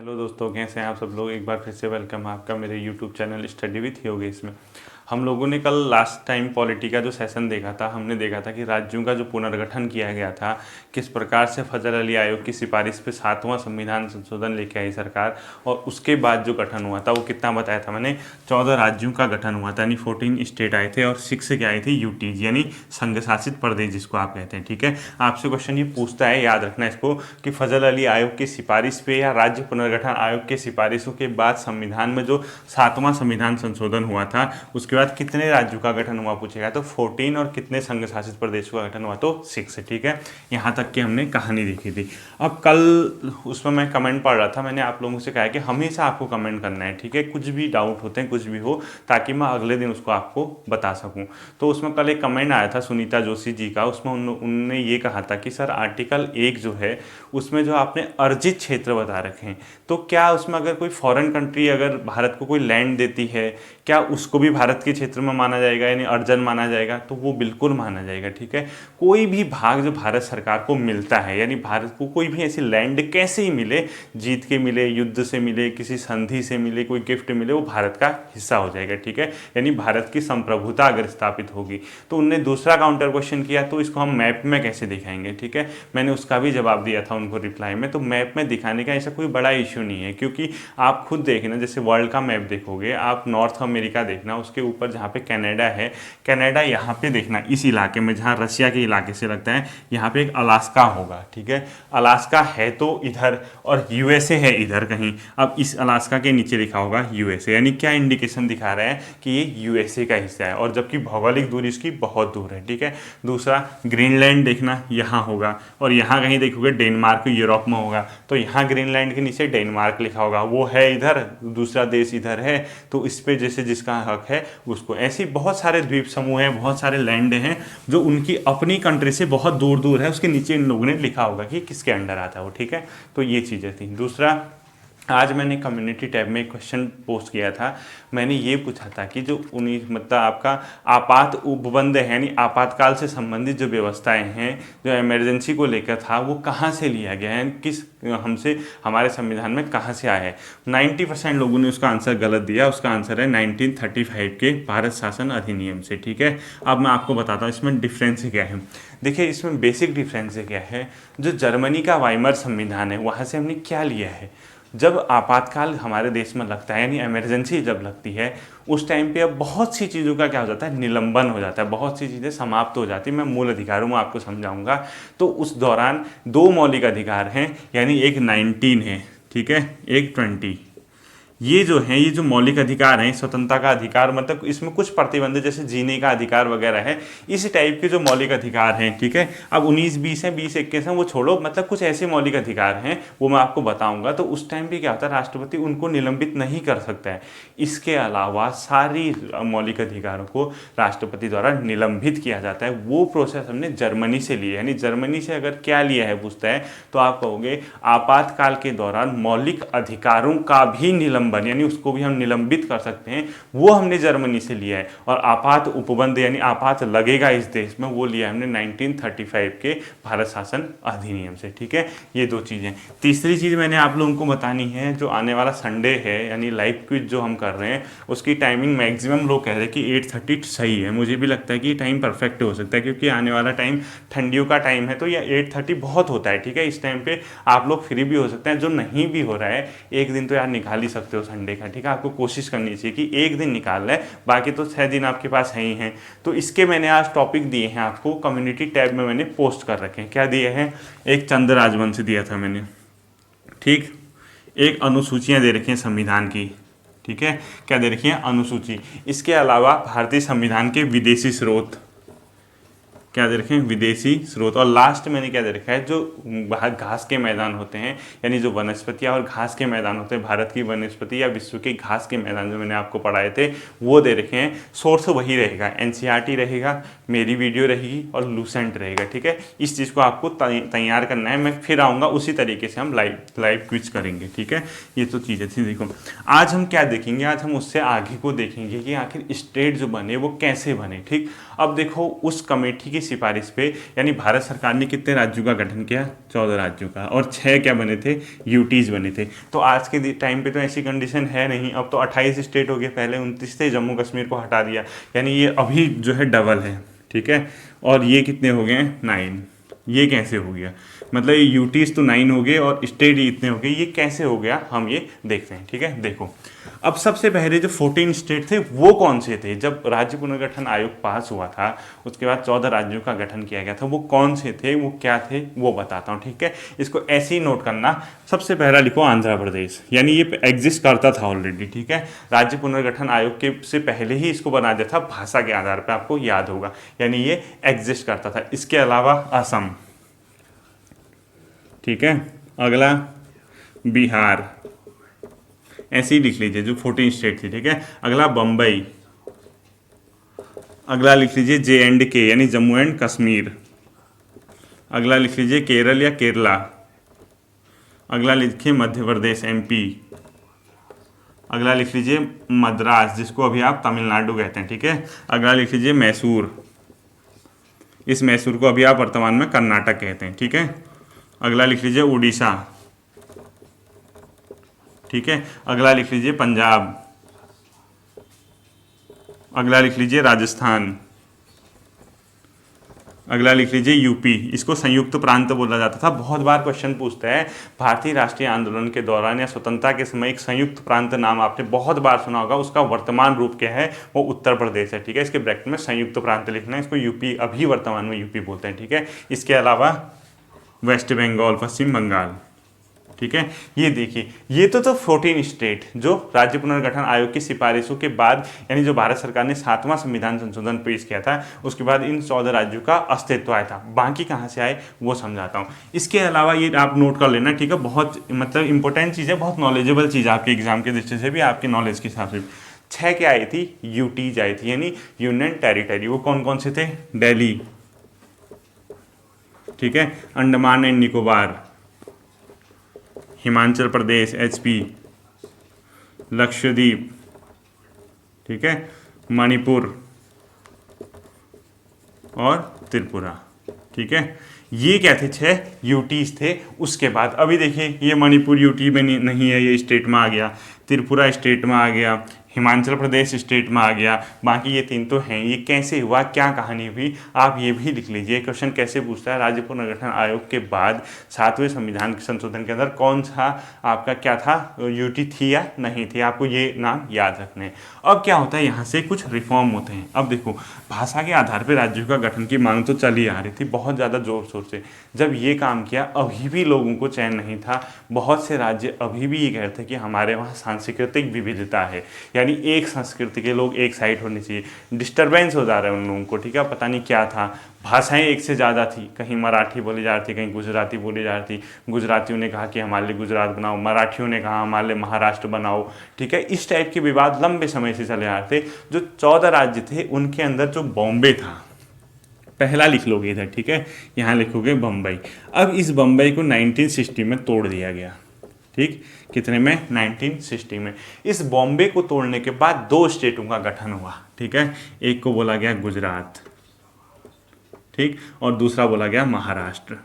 Hello दोस्तों, कैसे हैं आप सब लोग। एक बार फिर से वेलकम है आपका मेरे YouTube channel study with Yogesh में। हम लोगों ने कल लास्ट टाइम पॉलिटी का जो सेशन देखा था, हमने देखा था कि राज्यों का जो पुनर्गठन किया गया था, किस प्रकार से फजल अली आयोग की सिफारिश पे 7वां संविधान संशोधन लेके आई सरकार, और उसके बाद जो गठन हुआ था वो कितना बताया था मैंने। 14 राज्यों का गठन हुआ था, यानी 14 स्टेट आए थे और 6 क्या आए थे, यूटीज यानी संघ शासित प्रदेश जिसको आप कहते हैं। ठीक है, आपसे क्वेश्चन ये पूछता है, याद रखना इसको, कि फजल अली आयोग की सिफारिश पे या राज्य पुनर्गठन आयोग के सिफारिशों के बाद संविधान में जो 7वां संविधान संशोधन हुआ था, उसके बाद कितने राज्यों का गठन हुआ पूछेगा तो 14, और कितने संघ शासित प्रदेशों का गठन हुआ तो 6। ठीक है, यहाँ तक की हमने कहानी देखी थी। अब कल उसमें मैं कमेंट पढ़ रहा था, मैंने आप लोगों से कहा है कि हमेशा आपको कमेंट करना है। ठीक है, कुछ भी डाउट होते हैं, कुछ भी हो, ताकि मैं अगले दिन उसको आपको बता सकूं। तो उसमें कल एक कमेंट आया था सुनीता जोशी जी का, उसमें उन्होंने ये कहा था कि सर आर्टिकल 1 जो है उसमें जो आपने अर्जित क्षेत्र बता रखे हैं, तो क्या उसमें अगर कोई फॉरेन कंट्री अगर भारत को कोई लैंड देती है, क्या उसको भी भारत के क्षेत्र में माना जाएगा, यानी अर्जन माना जाएगा? तो वो बिल्कुल माना जाएगा। ठीक है, कोई भी भाग जो भारत सरकार को मिलता है, यानी भारत को कोई भी ऐसी लैंड कैसे ही मिले, जीत के मिले, युद्ध से मिले, किसी संधि से मिले, कोई गिफ्ट मिले, वो भारत का हिस्सा हो जाएगा। ठीक है, यानी भारत की संप्रभुता अगर स्थापित होगी। तो उनने दूसरा काउंटर क्वेश्चन किया, तो इसको हम मैप में कैसे दिखाएंगे। ठीक है, मैंने उसका भी जवाब दिया था उनको रिप्लाई में। तो मैप में दिखाने का ऐसा कोई बड़ा इश्यू नहीं है, क्योंकि आप खुद देखना, जैसे वर्ल्ड का मैप देखोगे आप, नॉर्थ अमेरिका देखना, उसके ऊपर जहाँ पे कनाडा है, कनाडा यहाँ पे देखना, इस इलाके में जहाँ रशिया के इलाके से लगता है, यहाँ पे एक अलास्का होगा। ठीक है, अलास्का है तो इधर, और यूएसए है इधर कहीं। अब इस अलास्का के नीचे लिखा होगा यूएसए, यानी क्या इंडिकेशन दिखा रहा है कि ये यूएसए का हिस्सा है, और जबकि भौगोलिक दूरी इसकी बहुत दूर है। ठीक है, दूसरा ग्रीनलैंड देखना यहाँ होगा, और यहाँ कहीं देखोगे डेनमार्क यूरोप में होगा, तो यहाँ ग्रीनलैंड के नीचे डेनमार्क लिखा होगा, वो है इधर, दूसरा देश इधर है, तो इस पे जैसे जिसका हक है उसको। ऐसी बहुत सारे द्वीप समूह हैं, बहुत सारे लैंड हैं जो उनकी अपनी कंट्री से बहुत दूर दूर है, उसके नीचे इन लोगों ने लिखा होगा कि किसके अंडर आता है वो। ठीक है, तो ये चीज़ें थी। दूसरा, आज मैंने कम्युनिटी टैब में एक क्वेश्चन पोस्ट किया था। मैंने ये पूछा था कि जो उन्हीं मतलब आपका आपात उपबंध है, यानी आपातकाल से संबंधित जो व्यवस्थाएं हैं, जो इमरजेंसी को लेकर था, वो कहाँ से लिया गया है, किस हमसे हमारे संविधान में कहाँ से आया है। 90% लोगों ने उसका आंसर गलत दिया। उसका आंसर है 1935 के भारत शासन अधिनियम से। ठीक है, अब मैं आपको बताता हूँ इसमें डिफरेंस क्या है। देखिए, इसमें बेसिक डिफरेंस क्या है, जो जर्मनी का वाइमर संविधान है वहाँ से हमने क्या लिया है, जब आपातकाल हमारे देश में लगता है, यानी इमरजेंसी जब लगती है, उस टाइम पे अब बहुत सी चीज़ों का क्या हो जाता है, निलंबन हो जाता है, बहुत सी चीज़ें समाप्त हो जाती है। मैं मूल अधिकारों में आपको समझाऊंगा। तो उस दौरान 2 मौलिक अधिकार हैं, यानी एक 19 है, ठीक है, एक 20। ये जो है, ये जो मौलिक अधिकार हैं, स्वतंत्रता का अधिकार, मतलब इसमें कुछ प्रतिबंध जैसे जीने का अधिकार वगैरह है, इस टाइप के जो मौलिक अधिकार हैं। ठीक है, अब 19-20 हैं, 20-21 हैं, वो छोड़ो, मतलब कुछ ऐसे मौलिक अधिकार हैं, वो मैं आपको बताऊंगा। तो उस टाइम पे क्या होता है, राष्ट्रपति उनको निलंबित नहीं कर सकता है। इसके अलावा सारी मौलिक अधिकारों को राष्ट्रपति द्वारा निलंबित किया जाता है। वो प्रोसेस हमने जर्मनी से लिया है, यानी जर्मनी से अगर क्या लिया है पूछता है, तो आप कहोगे आपातकाल के दौरान मौलिक अधिकारों का भी निलंबन, यानी उसको भी हम निलंबित कर सकते हैं, वो हमने जर्मनी से लिया है। और आपात उपबंध, यानी आपात लगेगा इस देश में, वो लिया हमने 1935 के भारत शासन अधिनियम से। ठीक है, ये 2 चीज़ें। तीसरी चीज़ मैंने आप लोगों को बतानी है, जो आने वाला संडे है, यानी लाइव क्विज जो हम कर रहे हैं, उसकी टाइमिंग मैक्सिमम लोग कह रहे हैं कि 8:30 सही है। मुझे भी लगता है कि टाइम परफेक्ट हो सकता है, क्योंकि आने वाला टाइम ठंडियों का टाइम है, तो यह 8:30 बहुत होता है। ठीक है, इस टाइम पे आप लोग फ्री भी हो सकते हैं। जो नहीं भी हो रहा है, एक दिन तो यार निकाल ही सकते हो संडे का। ठीक है, आपको कोशिश करनी चाहिए कि एक दिन निकाल लें, बाकी तो 6 दिन आपके पास है ही हैं। तो इसके मैंने आज टॉपिक दिए हैं आपको, कम्युनिटी टैब में मैंने पोस्ट कर रखे हैं। क्या दिए हैं, एक चंद्र राजवंश दिया था मैंने, ठीक, एक अनुसूचियाँ दे रखी हैं संविधान की। ठीक है, क्या दे रखी है, अनुसूची। इसके अलावा भारतीय संविधान के विदेशी स्रोत, क्या दे रखे हैं, विदेशी स्रोत। और लास्ट मैंने क्या दे रखा है, जो घास के मैदान होते हैं, यानी जो वनस्पतियाँ और घास के मैदान होते हैं, भारत की वनस्पति या विश्व के घास के मैदान जो मैंने आपको पढ़ाए थे, वो दे रखे हैं। सोर्स वही रहेगा, एनसीईआरटी रहेगा, मेरी वीडियो रहेगी और लूसेंट रहेगा। ठीक है, इस चीज़ को आपको तैयार करना है। मैं फिर आऊँगा, उसी तरीके से हम लाइव क्विज करेंगे। ठीक है, ये तो चीज़ें थी। देखो, आज हम क्या देखेंगे, आज हम उससे आगे को देखेंगे कि आखिर स्टेट जो बने वो कैसे बने। ठीक, अब देखो, उस कमेटी की की सिफारिश पे, यानी भारत सरकार ने कितने राज्यों का गठन किया, 14 राज्यों का, और 6 क्या बने थे, यूटीज बने थे। तो आज के टाइम पे तो ऐसी कंडीशन है नहीं, अब तो 28 स्टेट हो गए, पहले 29 थे, जम्मू कश्मीर को हटा दिया, यानी ये अभी जो है डबल है, ठीक है। और ये कितने हो गए, 9। ये कैसे हो गया, मतलब ये यूटीज तो 9 हो गए और स्टेट ही इतने हो गए, ये कैसे हो गया, हम ये देखते हैं, ठीक है। देखो, अब सबसे पहले जो 14 स्टेट थे वो कौन से थे, जब राज्य पुनर्गठन आयोग पास हुआ था उसके बाद 14 राज्यों का गठन किया गया था, वो कौन से थे, वो क्या थे, वो बताता हूँ, ठीक है। इसको ऐसे ही नोट करना, सबसे पहला लिखो आंध्र प्रदेश, यानी ये एग्जिस्ट करता था ऑलरेडी, ठीक है। राज्य पुनर्गठन आयोग के से पहले ही इसको बना दिया था भाषा के आधार पर, आपको याद होगा, यानी ये एग्जिस्ट करता था। इसके अलावा असम, ठीक है। अगला बिहार, ऐसे ही लिख लीजिए जो 14 स्टेट थी, ठीक है। अगला बम्बई, अगला लिख लीजिए JNK यानी जम्मू एंड कश्मीर, अगला लिख लीजिए केरल या केरला, अगला लिखिए मध्य प्रदेश MP, अगला लिख लीजिए मद्रास जिसको अभी आप तमिलनाडु कहते हैं, ठीक है। अगला लिख लीजिए मैसूर, इस मैसूर को अभी आप वर्तमान में कर्नाटक कहते हैं, ठीक है। अगला लिख लीजिए उड़ीसा, ठीक है। अगला लिख लीजिए पंजाब, अगला लिख लीजिए राजस्थान, अगला लिख लीजिए यूपी, इसको संयुक्त प्रांत बोला जाता था। बहुत बार क्वेश्चन पूछता है भारतीय राष्ट्रीय आंदोलन के दौरान या स्वतंत्रता के समय एक संयुक्त प्रांत नाम आपने बहुत बार सुना होगा, उसका वर्तमान रूप क्या है, वो उत्तर प्रदेश है, ठीक है। इसके ब्रैकेट में संयुक्त प्रांत लिखना है, इसको यूपी, अभी वर्तमान में यूपी बोलते हैं, ठीक है। इसके अलावा वेस्ट बंगाल, पश्चिम बंगाल, ठीक है। ये देखिए, ये तो 14 स्टेट जो राज्य पुनर्गठन आयोग की सिफारिशों के बाद, यानी जो भारत सरकार ने 7वां संविधान संशोधन पेश किया था उसके बाद इन 14 राज्यों का अस्तित्व आया था। बाकी कहाँ से आए वो समझाता हूँ। इसके अलावा ये आप नोट कर लेना, ठीक है, बहुत मतलब इंपॉर्टेंट चीज़ है, बहुत नॉलेजेबल चीज़ है आपके एग्जाम के दृष्टि से भी, आपके नॉलेज के हिसाब से। 6 क्या आई थी, यूटीज आई थी, यानी यूनियन टेरिटरी। वो कौन कौन से थे, दिल्ली, ठीक है, अंडमान एंड निकोबार, हिमाचल प्रदेश HP, लक्षद्वीप, ठीक है, मणिपुर और त्रिपुरा, ठीक है। ये क्या थे, 6 यूटीज थे। उसके बाद अभी देखिए ये मणिपुर यूटी में नहीं है, ये स्टेट में आ गया, त्रिपुरा स्टेट में आ गया, हिमाचल प्रदेश स्टेट में आ गया, बाकी ये 3 तो हैं। ये कैसे हुआ, क्या कहानी हुई, आप ये भी लिख लीजिए। क्वेश्चन कैसे पूछता है, राज्य पुनर्गठन आयोग के बाद 7वें संविधान के संशोधन के अंदर कौन सा आपका क्या था, यूटी थी या नहीं थी, आपको ये नाम याद रखने हैं। अब क्या होता है, यहाँ से कुछ रिफॉर्म होते हैं। अब देखो, भाषा के आधार पर राज्यों का गठन की मांग तो चली आ रही थी बहुत ज़्यादा जोर शोर से। जब ये काम किया अभी भी लोगों को चैन नहीं था, बहुत से राज्य अभी भी ये कहते हैं कि हमारे वहाँ सांस्कृतिक विविधता है, यानी एक संस्कृति के लोग एक साइड होने चाहिए। डिस्टरबेंस हो जा रहा है उन लोगों को, ठीक है, पता नहीं क्या था। भाषाएं एक से ज़्यादा थी, कहीं मराठी बोली जा रही थी, कहीं गुजराती बोली जा रही थी। गुजरातियों ने कहा कि हमारे लिए गुजरात बनाओ, मराठियों ने कहा हमारे लिए महाराष्ट्र बनाओ, ठीक है। इस टाइप के विवाद लंबे समय से चले आ रहे थे। जो 14 राज्य थे उनके अंदर जो बॉम्बे था, पहला लिख लोगे इधर, ठीक है, यहाँ लिखोगे बम्बई। अब इस बम्बई को 1960 में तोड़ दिया गया, ठीक, कितने में, 1960 में। इस बॉम्बे को तोड़ने के बाद 2 स्टेटों का गठन हुआ, ठीक है। एक को बोला गया गुजरात, ठीक, और दूसरा बोला गया महाराष्ट्र,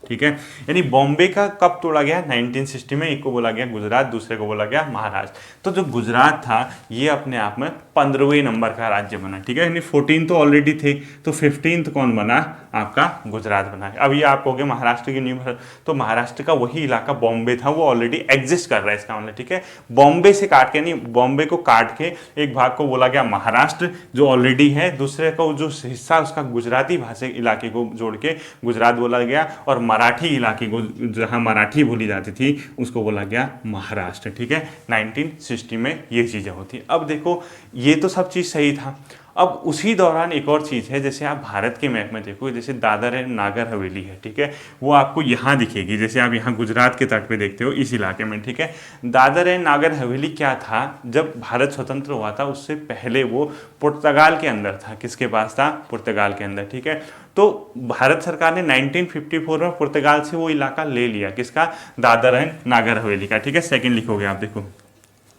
ठीक है। यानी बॉम्बे का कब तोड़ा गया, 1960 में। एक को बोला गया गुजरात, दूसरे को बोला गया महाराष्ट्र। तो जो गुजरात था ये अपने आप में 15वें नंबर का राज्य बना, ठीक है, यानी 14 तो ऑलरेडी थे, तो 15th कौन बना, आपका गुजरात बना। अब ये आप कहोगे महाराष्ट्र की न्यू, तो महाराष्ट्र का वही इलाका बॉम्बे था वो ऑलरेडी एग्जिस्ट कर रहा है, इसका मतलब, ठीक है। बॉम्बे से काट के नहीं, बॉम्बे को काट के एक भाग को बोला गया महाराष्ट्र जो ऑलरेडी है, दूसरे को जो हिस्सा उसका गुजराती भाषा इलाके को जोड़ के गुजरात बोला गया, और मराठी इलाके को जहाँ मराठी बोली जाती थी उसको बोला गया महाराष्ट्र, ठीक है। 1960 में ये चीज़ें होती। अब देखो ये तो सब चीज़ सही था। अब उसी दौरान एक और चीज़ है, जैसे आप भारत के मैप में देखो, जैसे दादर एंड नागर हवेली है, ठीक है, वो आपको यहाँ दिखेगी, जैसे आप यहाँ गुजरात के तट पे देखते हो इस इलाके में, ठीक है। दादर एंड नागर हवेली क्या था, जब भारत स्वतंत्र हुआ था उससे पहले वो पुर्तगाल के अंदर था। किसके पास था, पुर्तगाल के अंदर, ठीक है। तो भारत सरकार ने 1954 में पुर्तगाल से वो इलाका ले लिया, किसका, दादर एंड नागर हवेली का, ठीक है। सेकेंड लिखोगे आप, देखो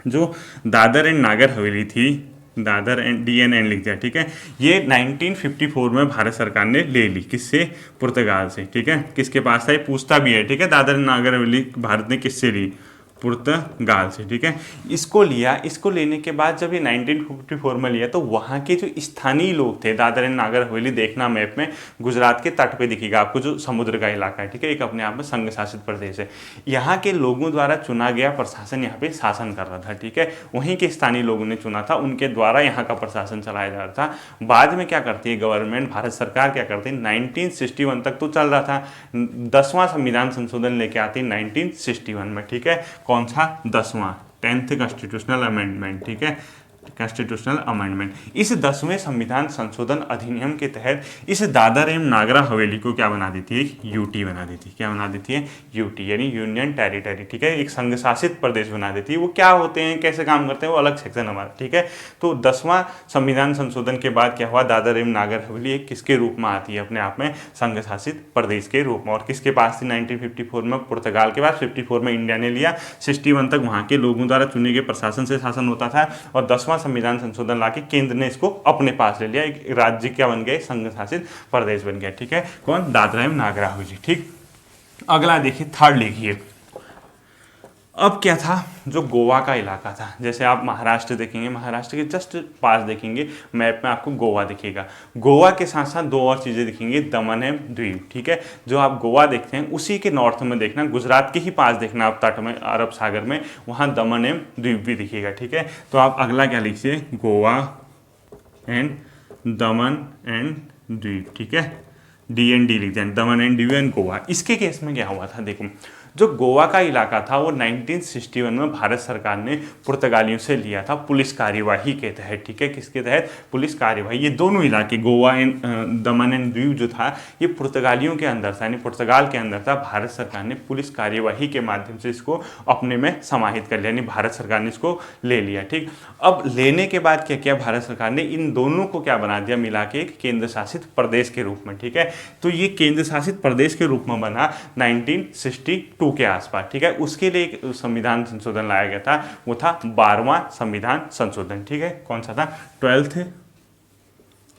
जो दादर एंड नागर हवेली थी दादर एंड DNN लिख दिया, ठीक है। ये 1954 में भारत सरकार ने ले ली, किससे? पुर्तगाल से, ठीक है। किसके पास था? ये पूछता भी है, ठीक है। दादर एंड नागर हवेली भारत ने किससे ली? पुर्तगाल से, ठीक है। इसको लिया, इसको लेने के बाद जब ये 1954 में लिया तो वहाँ के जो स्थानीय लोग थे, दादर एंड नागर हवेली देखना मैप में गुजरात के तट पे दिखेगा आपको, जो समुद्र का इलाका है, ठीक है। एक अपने आप में संघ शासित प्रदेश है। यहाँ के लोगों द्वारा चुना गया प्रशासन यहाँ पे शासन कर रहा था, ठीक है। वहीं के स्थानीय लोगों ने चुना था, उनके द्वारा यहाँ का प्रशासन चलाया जा रहा था। बाद में क्या करती है गवर्नमेंट, भारत सरकार क्या करती है, 1961 तक तो चल रहा था, 10वां संविधान संशोधन लेके आती है 1961 में, ठीक है। कौन सा? 10वां, 10th कॉन्स्टिट्यूशनल अमेंडमेंट, ठीक है। Constitutional amendment. इस 10वें संविधान संशोधन अधिनियम के तहत इस दादर एवं नागर हवेली को क्या बना देती है? यूटी बना देती है। क्या बना देती है? यूटी, यानी यूनियन टेरिटरी, ठीक है। एक संघ शासित प्रदेश बना देती है। वो क्या होते हैं, कैसे काम करते हैं, वो अलग सेक्शन हमारा, ठीक है। तो 10वां संविधान संशोधन के बाद क्या हुआ, दादर एवं नागर हवेली एक किसके रूप में आती है? अपने आप में संघ शासित प्रदेश के रूप में। और किसके पास थी 1954 में? पुर्तगाल के पास। 54 में इंडिया ने लिया, 61 तक वहाँ के लोगों द्वारा चुने गए प्रशासन से शासन होता था। और 10वां संविधान संशोधन लाके केंद्र ने इसको अपने पास ले लिया, एक राज्य क्या बन गया? संघ शासित प्रदेश बन गया, ठीक है। कौन? दादरा एवं नागर हवेली, ठीक। अगला देखिए, थर्ड लिखिए। अब क्या था, जो गोवा का इलाका था, जैसे आप महाराष्ट्र देखेंगे, महाराष्ट्र के जस्ट पास देखेंगे मैप में आपको गोवा दिखेगा। गोवा के साथ साथ दो और चीज़ें दिखेंगी, दमन एवं द्वीप, ठीक है। जो आप गोवा देखते हैं उसी के नॉर्थ में देखना, गुजरात के ही पास देखना आप तट में, अरब सागर में, वहाँ दमन एवं द्वीप भी दिखेगा, ठीक है। तो आप अगला क्या लिखिए, गोवा एंड दमन एंड द्वीप, ठीक है। DND लिखते हैं, दमन एंड दीव एंड गोवा। इसके केस में क्या हुआ था, देखो, जो गोवा का इलाका था वो 1961 में भारत सरकार ने पुर्तगालियों से लिया था पुलिस कार्यवाही के तहत, ठीक है। किसके तहत? पुलिस कार्यवाही। ये दोनों इलाके, Goa and Daman and Diu जो था, ये पुर्तगालियों के अंदर था, यानी पुर्तगाल के अंदर था। भारत सरकार ने पुलिस कार्यवाही के माध्यम से इसको अपने में समाहित कर लिया, यानी भारत सरकार ने इसको ले लिया, ठीक। अब लेने के बाद क्या किया भारत सरकार ने, इन दोनों को क्या बना दिया, मिला के एक केंद्र शासित प्रदेश के रूप में, ठीक है। तो ये केंद्र शासित प्रदेश के रूप में बना 1962 के आसपास, ठीक है। उसके लिए एक संविधान संशोधन लाया गया था, वो था 12वां संविधान संशोधन, ठीक है। कौन सा था? 12th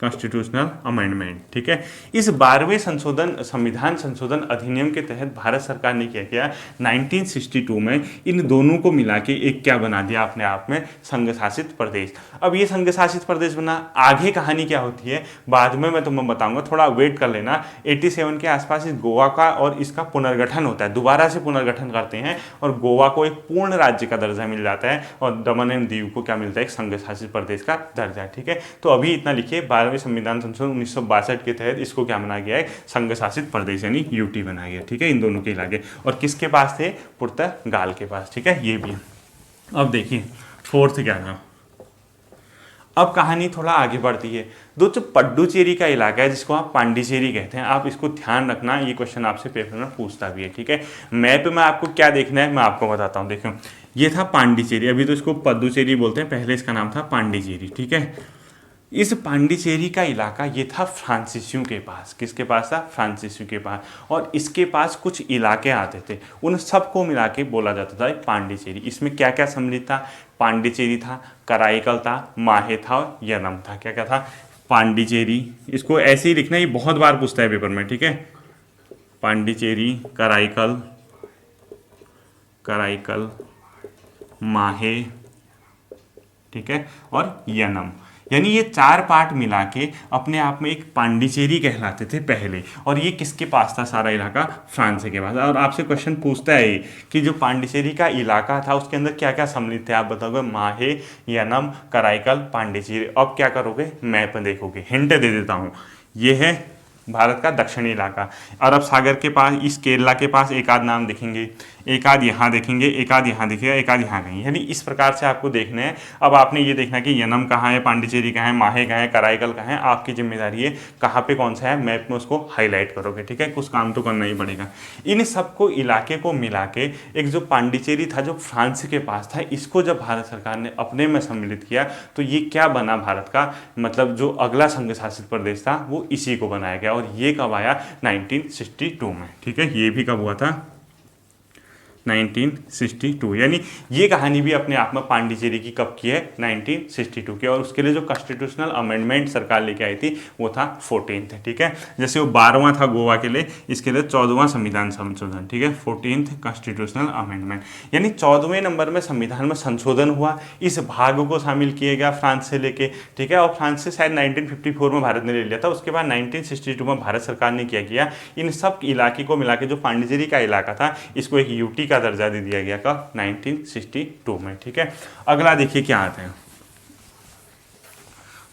कॉन्स्टिट्यूशनल अमेंडमेंट, ठीक है। इस 12वें संविधान संशोधन अधिनियम के तहत भारत सरकार ने क्या किया, 1962 में इन दोनों को मिला के एक क्या बना दिया अपने आप में, संघ शासित प्रदेश। अब ये संघ शासित प्रदेश बना, आगे कहानी क्या होती है बाद में मैं तुम्हें बताऊंगा, थोड़ा वेट कर लेना। 87 के आसपास इस गोवा का और इसका पुनर्गठन होता है, दोबारा से पुनर्गठन करते हैं और गोवा को एक पूर्ण राज्य का दर्जा मिल जाता है और दमन एंड दीव को क्या मिलता है, एक संघ शासित प्रदेश का दर्जा, ठीक है। तो अभी इतना लिखिए, 12वें संविधान संशोधन 1962 के तहत इसको क्या बना गया है, संघ शासित प्रदेश यानी यूटी बना गया, ठीक है। इन दोनों के इलाके, और किसके पास थे? पुर्तगाल के पास, ठीक है। ये भी। अब देखिए फोर्थ क्या था। अब कहानी थोड़ा आगे बढ़ती है। दोस्तों, पड्डुचेरी का इलाका है जिसको आप पांडिचेरी कहते हैं, आप इसको ध्यान रखना, ये क्वेश्चन आपसे पेपर में पूछता भी है, ठीक है। मैप में आपको क्या देखना है मैं आपको बताता हूँ। देखो, ये था पांडिचेरी, अभी तो इसको पद्दुचेरी बोलते हैं, पहले इसका नाम था पांडिचेरी, ठीक है। इस पांडिचेरी का इलाका ये था फ्रांसीसियों के पास। किसके पास था? फ्रांसीसियों के पास। और इसके पास कुछ इलाके आते थे, उन सबको मिला के बोला जाता था पांडिचेरी। इसमें क्या क्या सम्मिलित था? पांडिचेरी था, कराईकल था, माहे था और यनम था। क्या क्या था? पांडिचेरी, इसको ऐसे ही लिखना, ये बहुत बार पूछता है पेपर में, ठीक है। पांडिचेरी, कराईकल, कराईकल, माहे, ठीक है, और यनम, यानी ये चार पार्ट मिला के अपने आप में एक पांडिचेरी कहलाते थे पहले। और ये किसके पास था सारा इलाका? फ्रांस के पास। और आपसे क्वेश्चन पूछता है कि जो पांडिचेरी का इलाका था उसके अंदर क्या क्या सम्मिलित थे, आप बताओगे? माहे, यनम, कराईकल, पांडिचेरी। अब क्या करोगे? मैप देखोगे, हिंट दे देता हूँ, ये है भारत का दक्षिणी इलाका, अरब सागर के पास, इस केरला के पास एक आध नाम दिखेंगे, एक आध यहाँ देखेंगे, एक आध यहाँ दिखेगा, एक आध यहाँ कहीं, यानी इस प्रकार से आपको देखना है। अब आपने ये देखना कि यनम कहाँ है, पांडिचेरी कहाँ है, माहे कहाँ है, कराईकल कहाँ है, आपकी जिम्मेदारी है कहाँ पे कौन सा है, मैप में उसको हाईलाइट करोगे, ठीक है। कुछ काम तो करना ही पड़ेगा। इन सबको इलाके को मिला के एक जो पांडिचेरी था जो फ्रांस के पास था, इसको जब भारत सरकार ने अपने में सम्मिलित किया तो ये क्या बना भारत का, मतलब जो अगला संघ शासित प्रदेश था वो इसी को बनाया गया। और ये कब आया? 1962 में, ठीक है। ये भी कब हुआ था? 1962। यानी ये कहानी भी अपने आप में पांडिचेरी की कब की है, 1962 की। और उसके लिए जो कॉन्स्टिट्यूशनल अमेंडमेंट सरकार लेके आई थी वो था 14th, ठीक है। जैसे वो 12वां था गोवा के लिए, इसके लिए 14वां संविधान संशोधन, ठीक है, 14th कॉन्स्टिट्यूशनल अमेंडमेंट। यानी 14वें नंबर में संविधान में संशोधन हुआ, इस भाग को शामिल किया गया फ्रांस से लेके, ठीक है। और फ्रांस से शायद 1954 में भारत ने ले लिया था, उसके बाद 1962 में भारत सरकार ने क्या किया, इन सब इलाके को मिला के जो पांडिचेरी का इलाका था इसको एक यूटी का दर्जा दे दिया गया, कब, 1962 में, ठीक है। अगला देखिए क्या आता है,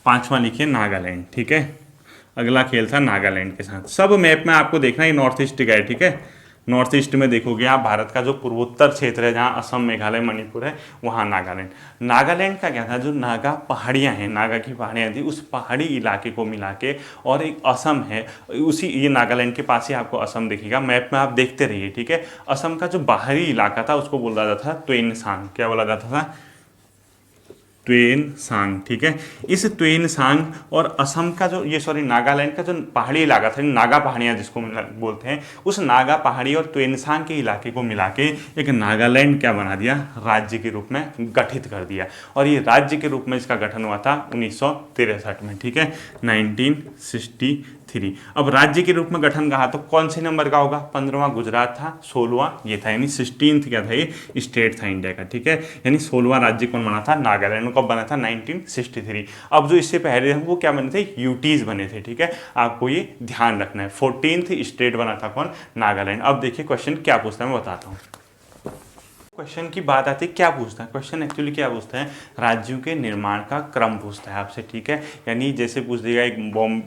5वां लिखिए नागालैंड, ठीक है। अगला खेल था नागालैंड के साथ। सब मैप में आपको देखना ये नॉर्थ ईस्ट का है, ठीक है। नॉर्थ ईस्ट में देखोगे आप भारत का जो पूर्वोत्तर क्षेत्र है जहाँ असम, मेघालय, मणिपुर है, वहाँ नागालैंड। नागालैंड का क्या था, जो नागा पहाड़ियाँ हैं, नागा की पहाड़ियाँ थी, उस पहाड़ी इलाके को मिला के, और एक असम है, उसी ये नागालैंड के पास ही आपको असम दिखेगा, मैप में आप देखते रहिए, ठीक है। असम का जो बाहरी इलाका था उसको बोला जाता था त्वेनसांग। क्या बोला जाता था, त्वेनसांग, ठीक है। इस त्वेनसांग और असम का जो नागालैंड का जो पहाड़ी इलाका था, नागा पहाड़ियाँ जिसको बोलते हैं, उस नागा पहाड़ी और त्वेनसांग के इलाके को मिला के एक नागालैंड क्या बना दिया, राज्य के रूप में गठित कर दिया। और ये राज्य के रूप में इसका गठन हुआ था 1963 में, ठीक है, 1963। अब राज्य के रूप में गठन कहा तो कौन से नंबर का होगा, 15वां गुजरात था, 16वां ये था, यानी 16th क्या था, ये स्टेट था इंडिया का, ठीक है। यानी 16वां राज्य कौन बना था, नागालैंड। कब बना था, 1963। अब जो इससे पहले वो क्या बने थे, यूटीज बने थे, ठीक है। आपको ये ध्यान रखना है। 14th स्टेट बना था कौन, नागालैंड। अब देखिए क्वेश्चन क्या पूछता है मैं बताता हूँ। क्वेश्चन की बात आती है क्या पूछता है, क्वेश्चन एक्चुअली क्या पूछता है, राज्यों के निर्माण का क्रम पूछता है आपसे, ठीक है। यानी जैसे पूछ देगा, एक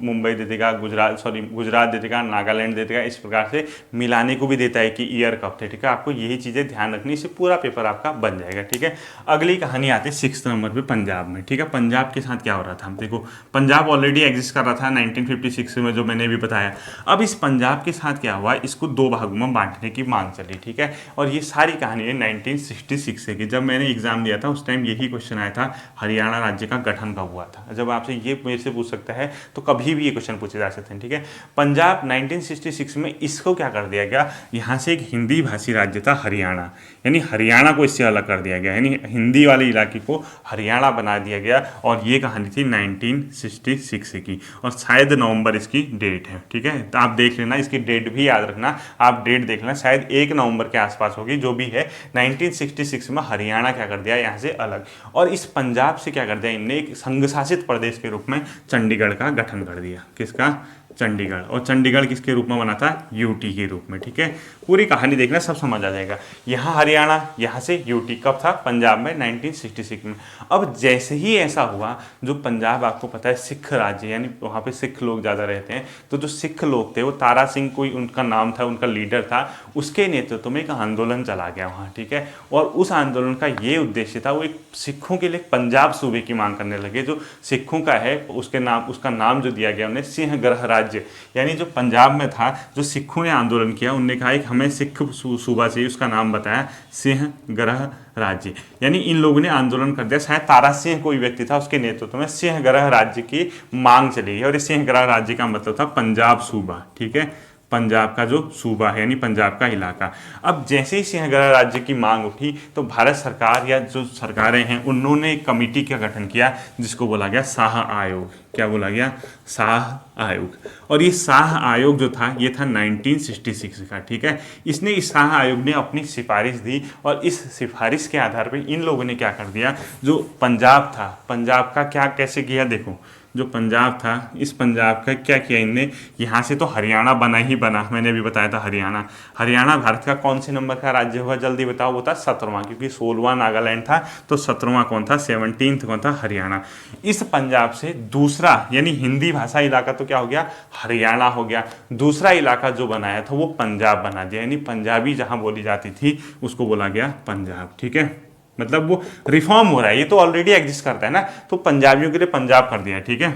मुंबई दे देगा, गुजरात दे देगा, नागालैंड दे देगा, इस प्रकार से मिलाने को भी देता है कि ईयर कब थे, ठीक है। आपको यही चीज़ें ध्यान रखनी, इससे पूरा पेपर आपका बन जाएगा, ठीक है। अगली कहानी आती है 6th नंबर पर, पंजाब में, ठीक है। पंजाब के साथ क्या हो रहा था, हम देखो, पंजाब ऑलरेडी एग्जिस्ट कर रहा था 1956 में, जो मैंने भी बताया। अब इस पंजाब के साथ क्या हुआ, इसको 2 भागों में बांटने की मांग चली, ठीक है। और ये सारी कहानी है 1966 से की। जब मैंने एग्जाम दिया था उस टाइम यही क्वेश्चन आया था, हरियाणा राज्य का गठन कब हुआ था। जब आपसे ये मेरे से पूछ सकता है तो कभी भी ये क्वेश्चन पूछे जा सकते हैं, ठीक है। पंजाब 1966 में इसको क्या कर दिया गया, यहाँ से एक हिंदी भाषी राज्य था हरियाणा, यानी हरियाणा को इससे अलग कर दिया गया, यानी हिंदी वाले इलाके को हरियाणा बना दिया गया। और ये कहानी थी 1966 की, और शायद नवंबर इसकी डेट है, ठीक है। तो आप देख लेना, इसकी डेट भी याद रखना, आप डेट देख लेना, शायद 1 नवंबर के आसपास होगी, जो भी है। 1966 में हरियाणा क्या कर दिया यहाँ से अलग, और इस पंजाब से क्या कर दिया इनने, एक संघ शासित प्रदेश के रूप में चंडीगढ़ का गठन कर दिया। किसका, चंडीगढ़। और चंडीगढ़ किसके रूप में बना था, यूटी के रूप में, ठीक है। पूरी कहानी देखना, सब समझ आ जाएगा। यहाँ हरियाणा, यहाँ से यूटी, कब था, पंजाब में 1966 में। अब जैसे ही ऐसा हुआ, जो पंजाब आपको पता है सिख राज्य, यानी वहाँ पे सिख लोग ज़्यादा रहते हैं, तो जो सिख लोग थे, वो तारा सिंह कोई उनका नाम था, उनका लीडर था, उसके नेतृत्व में एक आंदोलन चला गया वहाँ, ठीक है। और उस आंदोलन का ये उद्देश्य था, वो एक सिखों के लिए पंजाब सूबे की मांग करने लगे। जो सिखों का है उसका नाम जो दिया गया उन्हें, सिंहगढ़ राज्य। यानी जो पंजाब में था, जो सिखों ने आंदोलन किया, उनने कहा कि हमें सिख सूबा चाहिए, उसका नाम बताया सिंहगढ़ राज्य। यानी इन लोगों ने आंदोलन कर दिया, शायद तारा सिंह कोई व्यक्ति था, उसके नेतृत्व में सिंहगढ़ राज्य की मांग चली। और इस सिंहगढ़ राज्य का मतलब था पंजाब सूबा, ठीक है, पंजाब का जो सूबा है, यानी पंजाब का इलाका। अब जैसे ही सिंहगढ़ राज्य की मांग उठी, तो भारत सरकार या जो सरकारें हैं उन्होंने एक कमेटी का गठन किया, जिसको बोला गया शाह आयोग। क्या बोला गया, शाह आयोग। और ये शाह आयोग जो था, ये था 1966 का, ठीक है। इसने, इस शाह आयोग ने अपनी सिफारिश दी, और इस सिफारिश के आधार पर इन लोगों ने क्या कर दिया, जो पंजाब था, पंजाब का क्या कैसे किया, देखो, जो पंजाब था, इस पंजाब का क्या किया इनने, यहाँ से तो हरियाणा बना ही बना, मैंने भी बताया था हरियाणा। हरियाणा भारत का कौन से नंबर का राज्य होगा, जल्दी बताओ। वो था 17वां, क्योंकि 16वां नागालैंड था, तो 17वां कौन था, 17th कौन था, हरियाणा। इस पंजाब से दूसरा, यानी हिंदी भाषा इलाका तो क्या हो गया, हरियाणा हो गया। दूसरा इलाका जो बनाया था वो पंजाब बना दिया, यानी पंजाबी जहाँ बोली जाती थी उसको बोला गया पंजाब, ठीक है। मतलब वो रिफॉर्म हो रहा है, ये तो ऑलरेडी एग्जिस्ट करता है ना, तो पंजाबियों के लिए पंजाब कर दिया, ठीक है,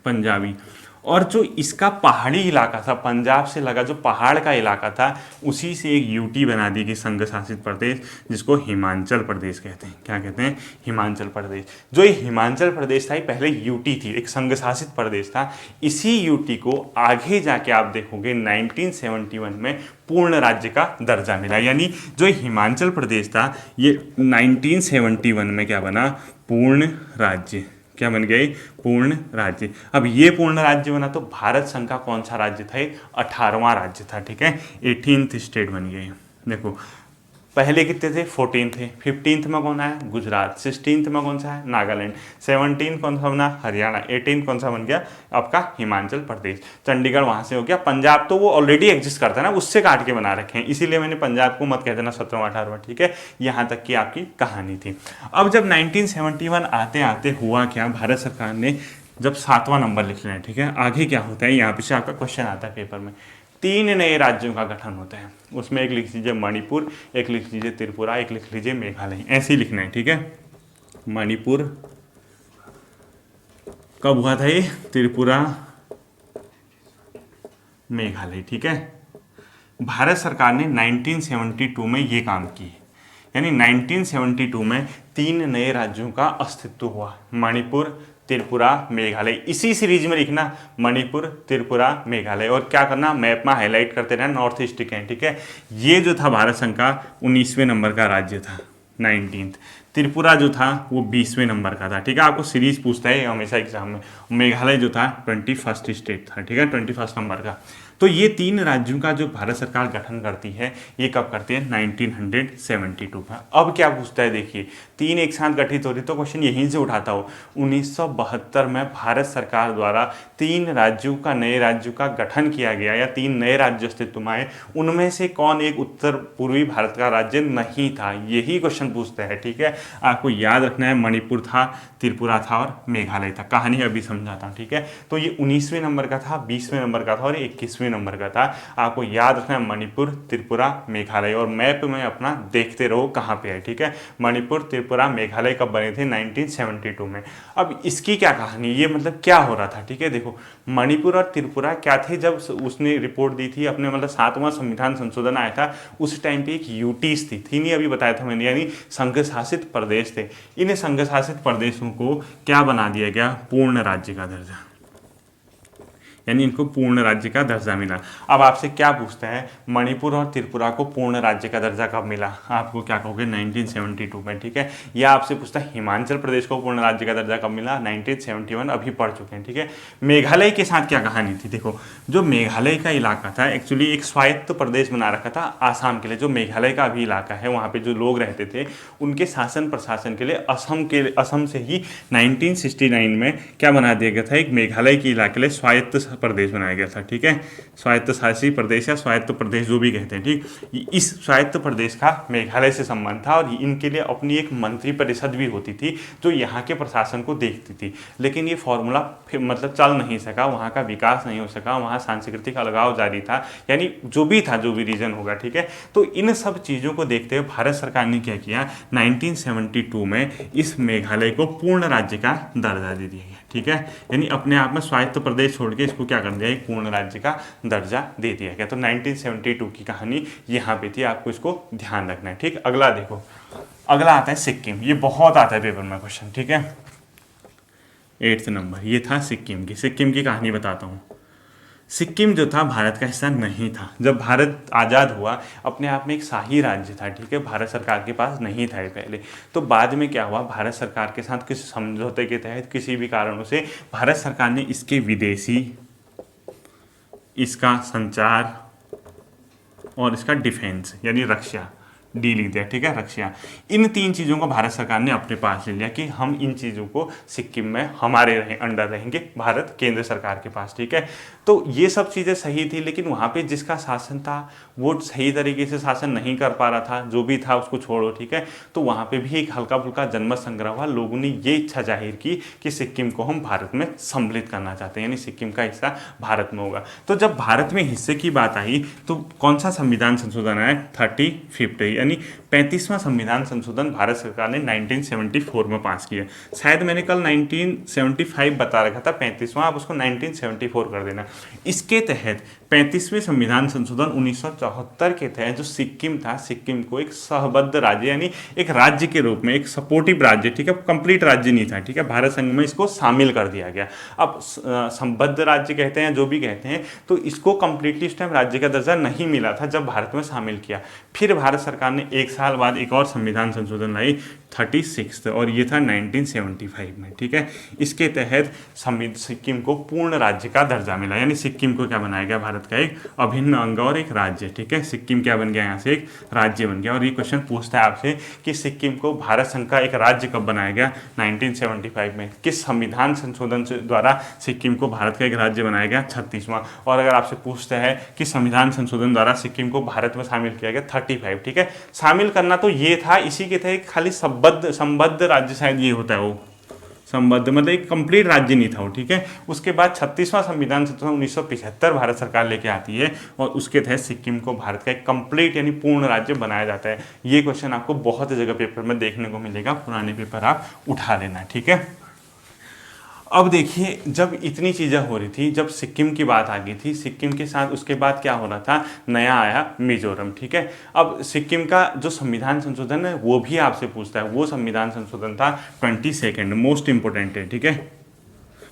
पंजाबी। और जो इसका पहाड़ी इलाका था, पंजाब से लगा जो पहाड़ का इलाका था, उसी से एक यूटी बना दी गई संघ शासित प्रदेश, जिसको हिमाचल प्रदेश कहते हैं। क्या कहते हैं? हिमाचल प्रदेश। जो ये हिमाचल प्रदेश था ये पहले यूटी थी, एक संघ शासित प्रदेश था। इसी यूटी को आगे जाके आप देखोगे 1971 में पूर्ण राज्य का दर्जा मिला। यानी जो हिमाचल प्रदेश था ये 1971 में क्या बना? पूर्ण राज्य। क्या बन गई? पूर्ण राज्य। अब ये पूर्ण राज्य बना तो भारत संघ का कौन सा राज्य था? 18वां राज्य था। ठीक है, 18th स्टेट बन गई। देखो पहले कितने थे? 14 थे। 15th में कौन आया? गुजरात। 16th में कौन सा है? नागालैंड। 17 कौन सा बना? हरियाणा। 18 कौन सा बन गया? आपका हिमाचल प्रदेश। चंडीगढ़ वहां से हो गया। पंजाब तो वो ऑलरेडी एग्जिस्ट करता है ना, उससे काट के बना रखे हैं, इसीलिए मैंने पंजाब को मत कहते ना 17वां 18वां। ठीक है, यहाँ तक की आपकी कहानी थी। अब जब 1971 आते आते हुआ क्या, भारत सरकार ने जब 7वां नंबर लिख लेना। ठीक है, आगे क्या होता है, यहाँ पे से आपका क्वेश्चन आता है पेपर में। 3 नए राज्यों का गठन होता है। उसमें एक लिख लीजिए मणिपुर, एक लिख लीजिए त्रिपुरा, एक लिख लीजिए मेघालय। ऐसे ही लिखना है। ठीक है, मणिपुर कब हुआ था ये? त्रिपुरा, मेघालय। ठीक है, भारत सरकार ने 1972 में ये काम किए। यानी 1972 में 3 नए राज्यों का अस्तित्व हुआ, मणिपुर, त्रिपुरा, मेघालय। इसी सीरीज में लिखना मणिपुर, त्रिपुरा, मेघालय, और क्या करना, मैप में हाईलाइट करते रहना नॉर्थ ईस्ट के। ठीक है, ये जो था भारत संघ का 19वें नंबर का राज्य था, 19th। त्रिपुरा जो था वो 20वें नंबर का था। ठीक है, आपको सीरीज पूछता है हमेशा एग्जाम में। मेघालय जो था 21st स्टेट था। ठीक है, 21st नंबर का। तो ये 3 राज्यों का जो भारत सरकार गठन करती है, ये कब करती है? 1972 में। अब क्या पूछता है, देखिए 3 एक साथ गठित हो रही, तो क्वेश्चन यहीं से उठाता हो। 1972 में भारत सरकार द्वारा 3 राज्यों का, नए राज्यों का गठन किया गया, या 3 नए राज्य अस्तित्व में आए, उनमें से कौन एक उत्तर पूर्वी भारत का राज्य नहीं था? यही क्वेश्चन पूछता है। ठीक है, आपको याद रखना है मणिपुर था, त्रिपुरा था और मेघालय था। कहानी अभी समझाता हूँ। ठीक है, तो ये 19वें नंबर का था, 20वें नंबर का था और 21वें नंबर का था। आपको याद रखना है मणिपुर, त्रिपुरा, मेघालय, और मैप में अपना देखते रहो कहाँ पे है। ठीक है, मणिपुर, त्रिपुरा, मेघालय कब बने थे? 1972 में। अब इसकी क्या कहानी, ये मतलब क्या हो रहा था? ठीक है, देखो मणिपुर और त्रिपुरा क्या थे, जब उसने रिपोर्ट दी थी अपने, मतलब 7वां संविधान संशोधन आया था, उस टाइम पे एक यूटीज थी नहीं, अभी बताया था मैंने, यानी संघ शासित प्रदेश थे। इन संघ शासित प्रदेशों को क्या बना दिया गया? पूर्ण राज्य का दर्जा। यानी इनको पूर्ण राज्य का दर्जा मिला। अब आपसे क्या पूछता है, मणिपुर और त्रिपुरा को पूर्ण राज्य का दर्जा कब मिला? आपको क्या कहोगे? 1972 में। ठीक है, या आपसे पूछता है हिमाचल प्रदेश को पूर्ण राज्य का दर्जा कब मिला? 1971, अभी पढ़ चुके हैं। ठीक है, मेघालय के साथ क्या कहानी थी? देखो जो मेघालय का इलाका था, एक्चुअली एक स्वायत्त प्रदेश बना रखा था आसाम के लिए। जो मेघालय का अभी इलाका है, वहाँ पे जो लोग रहते थे, उनके शासन प्रशासन के लिए असम से ही 1969 में क्या बना दिया गया था? एक मेघालय के इलाके के लिए स्वायत्त प्रदेश बनाया गया था। ठीक है, स्वायत्त शासी प्रदेश या स्वायत्त प्रदेश जो भी कहते हैं। ठीक, इस स्वायत्त प्रदेश का मेघालय से संबंध था, और इनके लिए अपनी एक मंत्री परिषद भी होती थी जो यहाँ के प्रशासन को देखती थी। लेकिन ये फॉर्मूला मतलब चल नहीं सका, वहाँ का विकास नहीं हो सका, वहाँ सांस्कृतिक अलगाव जारी था, यानी जो भी था, जो भी रीजन होगा। ठीक है, तो इन सब चीज़ों को देखते हुए भारत सरकार ने क्या किया, 1972 में इस मेघालय को पूर्ण राज्य का दर्जा दे दिया गया। ठीक है, यानी अपने आप में स्वायत्त प्रदेश छोड़ के इसको क्या कर दिया, एक पूर्ण राज्य का दर्जा दे दिया गया। तो 1972 की कहानी यहाँ पे थी, आपको इसको ध्यान रखना है। ठीक, अगला देखो, अगला आता है सिक्किम। ये बहुत आता है पेपर में क्वेश्चन। ठीक है, 8th नंबर ये था सिक्किम की। सिक्किम की कहानी बताता हूँ। सिक्किम जो था भारत का हिस्सा नहीं था। जब भारत आज़ाद हुआ, अपने आप में एक शाही राज्य था। ठीक है, भारत सरकार के पास नहीं था ये पहले। तो बाद में क्या हुआ, भारत सरकार के साथ किसी समझौते के तहत किसी भी कारणों से भारत सरकार ने इसके विदेशी, इसका संचार और इसका डिफेंस यानी रक्षा डी लिख दिया। ठीक है, रक्षा, इन 3 चीज़ों को भारत सरकार ने अपने पास ले लिया कि हम इन चीज़ों को सिक्किम में हमारे अंडर रहेंगे, भारत केंद्र सरकार के पास। ठीक है, तो ये सब चीज़ें सही थी, लेकिन वहाँ पे जिसका शासन था वो सही तरीके से शासन नहीं कर पा रहा था, जो भी था उसको छोड़ो। ठीक है, तो वहाँ पे भी एक हल्का फुल्का जनमत संग्रह हुआ। लोगों ने ये इच्छा जाहिर की कि सिक्किम को हम भारत में सम्मिलित करना चाहते हैं, यानी सिक्किम का हिस्सा भारत में होगा। तो जब भारत में हिस्से की बात आई तो कौन सा संविधान संशोधन आया? 35th, यानी 35वां संविधान संशोधन भारत सरकार ने 1974 में पास किया। शायद मैंने कल 1975 बता रखा था, 35वां, आप उसको 1974 कर देना। इसके तहत 35वें संविधान संशोधन 1974 के तहत जो सिक्किम था, सिक्किम को एक सहबद्ध राज्य यानी एक राज्य के रूप में, एक सपोर्टिव राज्य, ठीक है, कंप्लीट राज्य नहीं था, ठीक है, भारत संघ में इसको शामिल कर दिया गया। अब संबद्ध राज्य कहते हैं जो भी कहते हैं, तो इसको कंप्लीटली इस टाइम राज्य का दर्जा नहीं मिला था जब भारत में शामिल किया। फिर भारत सरकार ने एक साल बाद एक और संविधान संशोधन लाई 36, और ये था 1975 में, ठीक है। इसके तहत सिक्किम को पूर्ण राज्य का दर्जा मिला, यानी सिक्किम को क्या बनाया गया, भारत का एक अभिन्न अंग और एक राज्य, ठीक है। सिक्किम क्या बन गया, यहाँ से एक राज्य बन गया। और ये क्वेश्चन पूछता है आपसे कि सिक्किम को भारत संघ का एक राज्य कब बनाया गया, 1975 में। किस संविधान संशोधन से द्वारा सिक्किम को भारत का एक राज्य बनाया गया, 36वां। और अगर आपसे पूछता है कि संविधान संशोधन द्वारा सिक्किम को भारत में शामिल किया गया, 35, ठीक है। शामिल करना तो ये था, इसी के तहत खाली संबद्ध राज्य, शायद ये होता है वो संबद्ध, मतलब एक कंप्लीट राज्य नहीं था वो, ठीक है। उसके बाद 36वां संविधान संशोधन 1975 भारत सरकार लेके आती है, और उसके तहत सिक्किम को भारत का एक कंप्लीट यानी पूर्ण राज्य बनाया जाता है। ये क्वेश्चन आपको बहुत जगह पेपर में देखने को मिलेगा, पुराने पेपर आप उठा लेना, ठीक है। अब देखिए, जब इतनी चीज़ें हो रही थी, जब सिक्किम की बात आ गई थी, सिक्किम के साथ उसके बाद क्या हो रहा था, नया आया मिजोरम, ठीक है। अब सिक्किम का जो संविधान संशोधन है वो भी आपसे पूछता है, वो संविधान संशोधन था 22, मोस्ट इंपोर्टेंट है, ठीक है,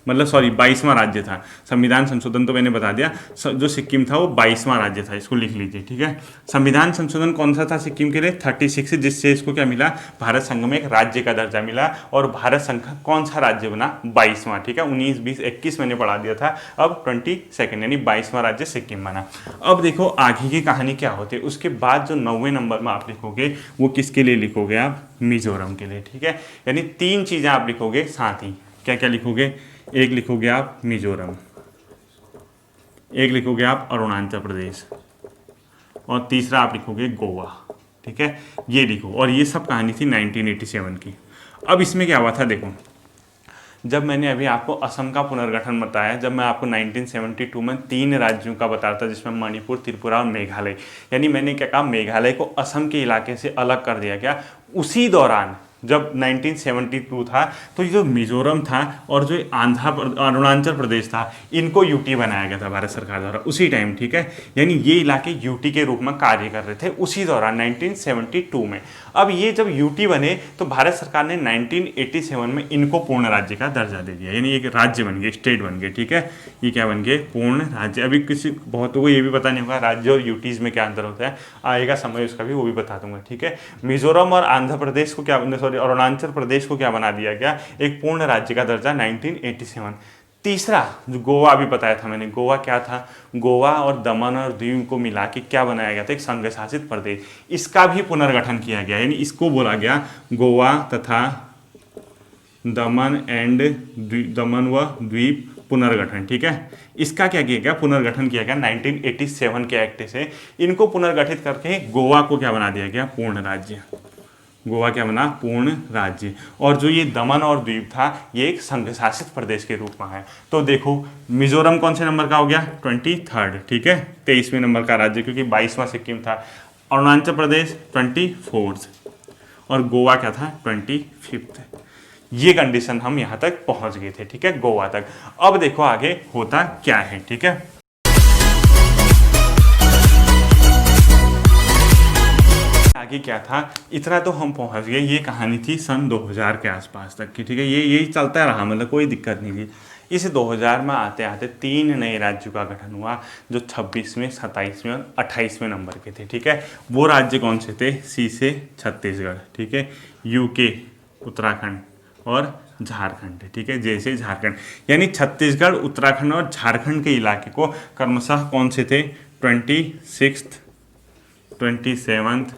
मतलब सॉरी 22वां राज्य था। संविधान संशोधन तो मैंने बता दिया, जो सिक्किम था वो 22वां राज्य था, इसको लिख लीजिए, ठीक है। संविधान संशोधन कौन सा था सिक्किम के लिए, 36, जिससे इसको क्या मिला, भारत संघ में एक राज्य का दर्जा मिला। और भारत संघ का कौन सा राज्य बना, 22वां, ठीक है। 19, 20, 21 मैंने पढ़ा दिया था, अब 22 यानी 22वां राज्य सिक्किम बना। अब देखो आगे की कहानी क्या होती है। उसके बाद जो 9वें नंबर में आप लिखोगे वो किसके लिए लिखोगे आप, मिजोरम के लिए, ठीक है। यानी 3 चीज़ें आप लिखोगे साथ ही, क्या क्या लिखोगे, एक लिखोगे आप मिजोरम, एक लिखोगे आप अरुणाचल प्रदेश, और तीसरा आप लिखोगे गोवा, ठीक है। ये लिखो, और ये सब कहानी थी 1987 की। अब इसमें क्या हुआ था, देखो, जब मैंने अभी आपको असम का पुनर्गठन बताया, जब मैं आपको 1972 में 3 राज्यों का बताया था, जिसमें मणिपुर, त्रिपुरा और मेघालय, यानी मैंने क्या कहा, मेघालय को असम के इलाके से अलग कर दिया गया। उसी दौरान जब 1972 था, तो ये जो मिजोरम था और जो अरुणाचल प्रदेश था, इनको यूटी बनाया गया था भारत सरकार द्वारा उसी टाइम, ठीक है। यानी ये इलाके यूटी के रूप में कार्य कर रहे थे उसी दौरान 1972 में। अब ये जब यूटी बने तो भारत सरकार ने 1987 में इनको पूर्ण राज्य का दर्जा दे दिया, यानी एक राज्य बन गए, स्टेट बन गए, ठीक है। ये क्या बन गए, पूर्ण राज्य। अभी किसी बहुतों को ये भी पता नहीं होगा राज्य और यूटीज में क्या अंतर होता है, आएगा समय उसका भी, वो भी बता दूंगा, ठीक है। मिजोरम और आंध्र प्रदेश को क्या, अरुणाचल प्रदेश को क्या बना दिया गया, एक पूर्ण राज्य का दर्जा 1987। तीसरा जो गोवा भी बताया था मैंने, गोवा क्या था, गोवा और दमन और दीव को मिला के क्या बनाया गया था, एक संघ शासित प्रदेश। इसका भी पुनर्गठन किया गया, यानी इसको बोला गया गोवा तथा दमन व द्वीप पुनर्गठन, ठीक है। इसका क्या किया गया, पुनर्गठन किया गया 1987 के एक्ट से। इनको पुनर्गठित करके गोवा को क्या बना दिया गया, पूर्ण राज्य। गोवा क्या बना, पूर्ण राज्य। और जो ये दमन और द्वीप था, ये एक संघ शासित प्रदेश के रूप में है। तो देखो मिजोरम कौन से नंबर का हो गया, 23, ठीक है, 23वें नंबर का राज्य, क्योंकि 22वां सिक्किम था। अरुणाचल प्रदेश 24, और गोवा क्या था, 25। ये कंडीशन हम यहाँ तक पहुँच गए थे, ठीक है, गोवा तक। अब देखो आगे होता क्या है, ठीक है। आगे क्या था, इतना तो हम पहुंच गए। ये कहानी थी सन 2000 के आसपास तक की, ठीक है। यही चलता रहा, मतलब कोई दिक्कत नहीं थी। इस 2000 में आते आते 3 नए राज्यों का गठन हुआ, जो 26वें, 27वें और 28वें नंबर के थे, ठीक है। वो राज्य कौन से थे, सी से छत्तीसगढ़, ठीक है, यू के उत्तराखंड और झारखंड, ठीक है, जैसे झारखंड। यानी छत्तीसगढ़, उत्तराखंड और झारखंड के इलाके को क्रमशः कौन से थे, 26, 27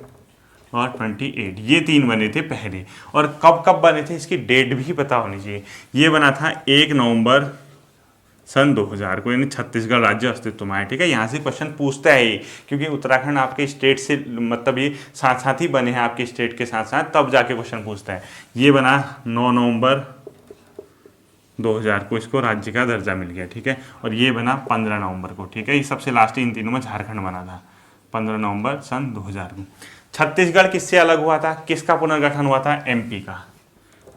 और 28, ये 3 बने थे पहले। और कब कब बने थे इसकी डेट भी पता होनी चाहिए। ये बना था 1 नवंबर सन 2000 को, यानी छत्तीसगढ़ राज्य अस्तित्व में आया, ठीक है। यहाँ से क्वेश्चन पूछता है ये, क्योंकि उत्तराखंड आपके स्टेट से, मतलब ये साथ साथ ही बने हैं आपके स्टेट के साथ साथ, तब जाके क्वेश्चन पूछता है। ये बना 9 नवंबर 2000 को, इसको राज्य का दर्जा मिल गया, ठीक है। और ये बना 15 नवंबर को, ठीक है। ये सबसे लास्ट इन तीनों में झारखंड बना था 15 नवंबर सन 2000 को। छत्तीसगढ़ किससे अलग हुआ था, किसका पुनर्गठन हुआ था, एमपी का,